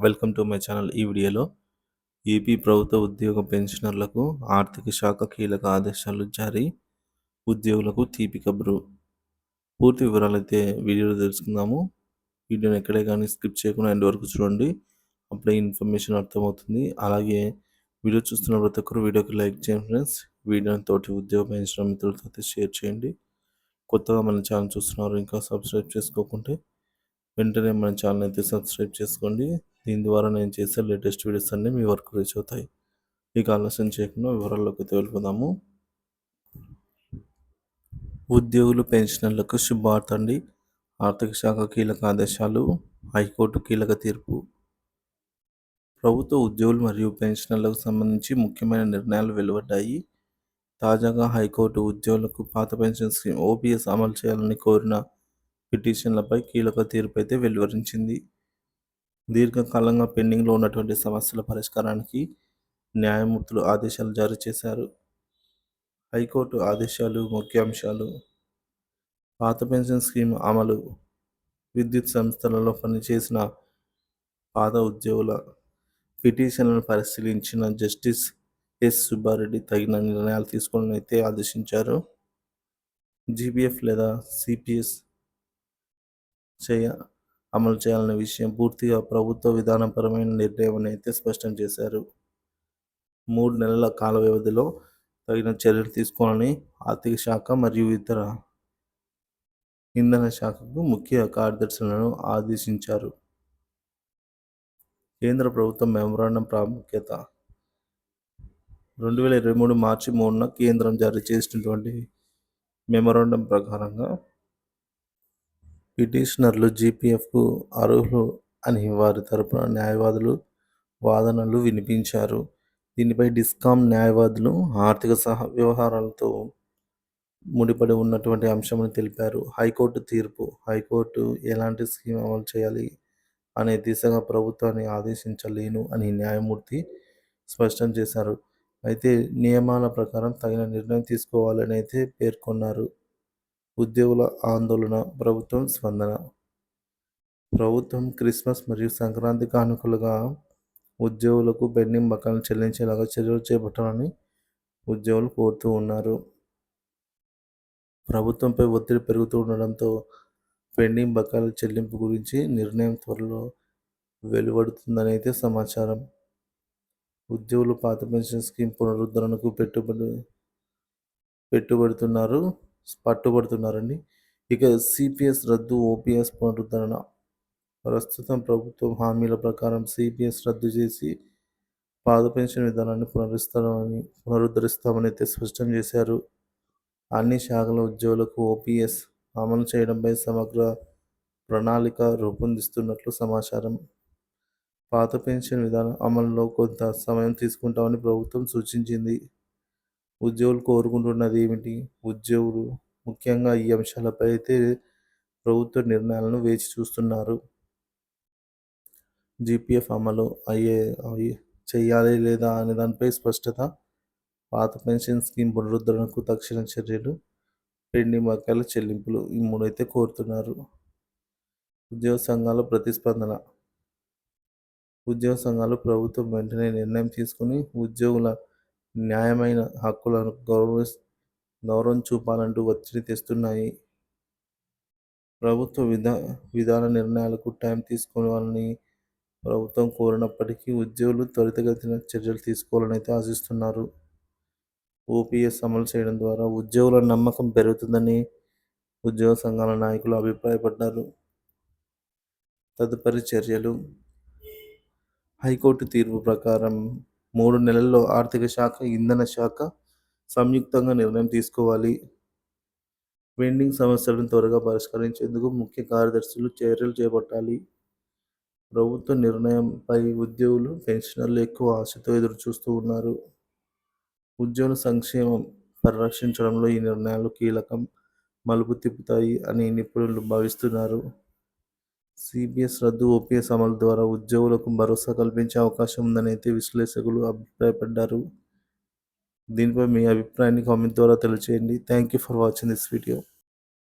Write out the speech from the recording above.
Welcome to my channel. ఈ వీడియోలో AP ప్రభుత్వ ఉద్యోగ పెన్షనర్లకు ఆర్థిక శాఖ కీలక ఆదేశాలు జారీ, ఉద్యోగులకు తీపి కబురు. పూర్తి వివరాలైతే వీడియోలో తెలుసుకుందాము. వీడియోని ఎక్కడే కానీ స్కిప్ చేయకుండా ఎండ్ వరకు చూడండి. అప్పుడే ఇన్ఫర్మేషన్ అర్థమవుతుంది. అలాగే వీడియో చూస్తున్న ప్రతి ఒక్కరు వీడియోకి లైక్ చేయండి ఫ్రెండ్స్. వీడియోని తోటి ఉద్యోగ పెన్షనర్ మిత్రులతో అయితే షేర్ చేయండి. కొత్తగా మన ఛానల్ చూస్తున్నారు, ఇంకా సబ్స్క్రైబ్ చేసుకోకుంటే వెంటనే మన ఛానల్ అయితే సబ్స్క్రైబ్ చేసుకోండి. దీని ద్వారా నేను చేసే లేటెస్ట్ వీడియోస్ అన్నీ మీ వరకు రీచ్ అవుతాయి. ఇక ఆలస్యం చేయకుండా వివరాల్లోకి వెళ్ళిపోదాము. ఉద్యోగులు పెన్షనర్లకు శుభవార్త అండి. ఆర్థిక శాఖ కీలక ఆదేశాలు, హైకోర్టు కీలక తీర్పు. ప్రభుత్వ ఉద్యోగులు మరియు పెన్షనర్లకు సంబంధించి ముఖ్యమైన నిర్ణయాలు వెలువడ్డాయి. తాజాగా హైకోర్టు ఉద్యోగులకు పాత పెన్షన్ స్కీమ్ ఓపీఎస్ అమలు చేయాలని కోరిన పిటిషన్లపై కీలక తీర్పు అయితే వెలువరించింది. దీర్ఘకాలంగా పెండింగ్లో ఉన్నటువంటి సమస్యల పరిష్కారానికి న్యాయమూర్తులు ఆదేశాలు జారీ చేశారు. హైకోర్టు ఆదేశాలు ముఖ్యాంశాలు: పాత పెన్షన్ స్కీమ్ అమలు. విద్యుత్ సంస్థలలో పనిచేసిన పాత ఉద్యోగుల పిటిషన్లను పరిశీలించిన జస్టిస్ ఎస్ సుబ్బారెడ్డి తగిన నిర్ణయాలు తీసుకోవాలని అయితే ఆదేశించారు. జీపీఎఫ్ లేదా సిపిఎస్ అమలు చేయాలనే విషయం పూర్తిగా ప్రభుత్వ విధానపరమైన నిర్ణయం అని అయితే స్పష్టం చేశారు. 3 నెలల కాల వ్యవధిలో తగిన చర్యలు తీసుకోవాలని ఆర్థిక శాఖ మరియు ఇతర ఇంధన శాఖకు ముఖ్య కార్యదర్శులను ఆదేశించారు. కేంద్ర ప్రభుత్వం మెమోరాండం ప్రాముఖ్యత. 2023 మార్చి 3న కేంద్రం జారీ చేసినటువంటి మెమోరాండం ప్రకారంగా పిటిషనర్లు జీపీఎఫ్కు అర్హులు అని వారి తరపున న్యాయవాదులు వాదనలు వినిపించారు. దీనిపై డిస్కామ్ న్యాయవాదులు ఆర్థిక వ్యవహారాలతో ముడిపడి ఉన్నటువంటి అంశమని తెలిపారు. హైకోర్టు తీర్పు. హైకోర్టు ఎలాంటి స్కీమ్ అమలు చేయాలి అనే దిశగా ప్రభుత్వాన్ని ఆదేశించలేను అని న్యాయమూర్తి స్పష్టం చేశారు. అయితే నియమాల ప్రకారం తగిన నిర్ణయం తీసుకోవాలని అయితే పేర్కొన్నారు. ఉద్యోగుల ఆందోళన, ప్రభుత్వం స్పందన. ప్రభుత్వం క్రిస్మస్ మరియు సంక్రాంతి కానుకలుగా ఉద్యోగులకు పెండింగ్ బకాయిలు చెల్లించేలాగా చర్యలు చేపట్టాలని ఉద్యోగులు కోరుతూ ఉన్నారు. ప్రభుత్వంపై ఒత్తిడి పెరుగుతూ ఉండడంతో పెండింగ్ బకాయిల చెల్లింపు గురించి నిర్ణయం త్వరలో వెలువడుతుందని అయితే సమాచారం. ఉద్యోగులు పాత పెన్షన్ స్కీమ్ పునరుద్ధరణకు పట్టుబడుతున్నారండి. ఇక సిపిఎస్ రద్దు, ఓపీఎస్ పునరుద్ధరణ. ప్రస్తుతం ప్రభుత్వం హామీల ప్రకారం సిపిఎస్ రద్దు చేసి పాత పెన్షన్ విధానాన్ని పునరుద్ధరిస్తామని అయితే స్పష్టం చేశారు. అన్ని శాఖల ఉద్యోగులకు ఓపీఎస్ అమలు చేయడంపై సమగ్ర ప్రణాళిక రూపొందిస్తున్నట్లు సమాచారం. పాత పెన్షన్ విధానం అమలులో కొంత సమయం తీసుకుంటామని ప్రభుత్వం సూచించింది. ఉద్యోగులు కోరుకుంటున్నది ఏమిటి? ఉద్యోగులు ముఖ్యంగా ఈ అంశాలపై అయితే ప్రభుత్వ నిర్ణయాలను వేచి చూస్తున్నారు. జీపీఎఫ్ అమలు చేయాలి లేదా అనే దానిపై స్పష్టత, పాత పెన్షన్ స్కీమ్ పునరుద్ధరణకు తక్షణ చర్యలు, పెండింగ్ బకాయిల చెల్లింపులు, ఈ 3 అయితే కోరుతున్నారు. ఉద్యోగ సంఘాల ప్రతిస్పందన. ఉద్యోగ సంఘాలు ప్రభుత్వం వెంటనే నిర్ణయం తీసుకుని ఉద్యోగుల న్యాయమైన హక్కులను గౌరవం చూపాలంటూ ఒత్తిడి తెస్తున్నాయి. ప్రభుత్వ విధాన నిర్ణయాలకు టైం తీసుకోవాలని ప్రభుత్వం కోరినప్పటికీ ఉద్యోగులు త్వరితగతిన చర్యలు తీసుకోవాలని అయితే ఆశిస్తున్నారు. ఓపీఎస్ అమలు చేయడం ద్వారా ఉద్యోగుల నమ్మకం పెరుగుతుందని ఉద్యోగ సంఘాల నాయకులు అభిప్రాయపడ్డారు. తదుపరి చర్యలు. హైకోర్టు తీర్పు ప్రకారం 3 నెలల్లో ఆర్థిక శాఖ, ఇంధన శాఖ సంయుక్తంగా నిర్ణయం తీసుకోవాలి. పెండింగ్ సమస్యలను త్వరగా పరిష్కరించేందుకు ముఖ్య కార్యదర్శులు చర్యలు చేపట్టాలి. ప్రభుత్వ నిర్ణయంపై ఉద్యోగులు, పెన్షనర్లు ఎక్కువ ఆశతో ఎదురుచూస్తూ ఉన్నారు. ఉద్యోగుల సంక్షేమం పరిరక్షించడంలో ఈ నిర్ణయాలు కీలకం మలుపు తిప్పుతాయి అని నిపుణులు భావిస్తున్నారు. సిపిఎస్ రద్దు, ఓపీఎస్ అమలు ద్వారా ఉద్యోగులకు భరోసా కల్పించే అవకాశం ఉందని అయితే విశ్లేషకులు అభిప్రాయపడ్డారు. దీనిపై మీ అభిప్రాయాన్ని కామెంట్ ద్వారా తెలియజేయండి. Thank you for watching this video.